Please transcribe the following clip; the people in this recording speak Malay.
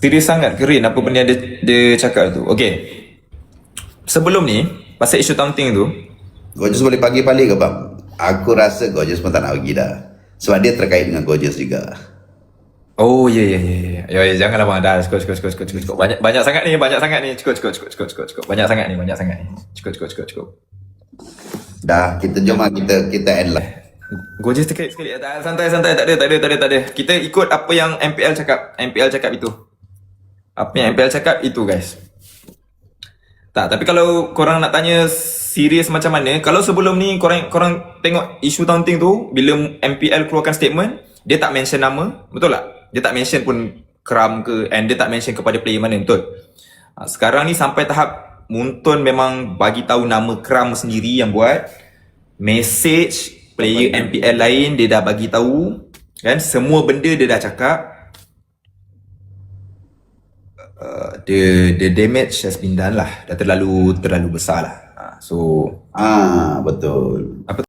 serius sangat keren apa benda dia cakap tu. Okay, sebelum ni pasal isu taunting tu, Gorgeous boleh bagi balik ke bang? Aku rasa Gorgeous pun tak nak bagi dah. Sebab dia terkait dengan Gorgeous juga. oh ya, janganlah bang, dah cukup. Banyak sangat ni, cukup. Banyak sangat ni. Cukup. Dah, kita jom lah, kita end lah. Gorgeous terkait sekali. Santai, tak ada. Kita ikut apa yang MPL cakap itu. Apa yang MPL cakap itu, guys. Tak, tapi kalau korang nak tanya serius macam mana, kalau sebelum ni korang tengok isu taunting tu, bila MPL keluarkan statement, dia tak mention nama, betul tak? Dia tak mention pun Kram ke, and dia tak mention kepada player mana, betul? Sekarang ni sampai tahap Muntun memang bagi tahu nama Kram sendiri yang buat, message player MPL lain dia dah bagi tahu, kan? Semua benda dia dah cakap. The damage has been done lah. Dah terlalu besar lah. So Betul. apa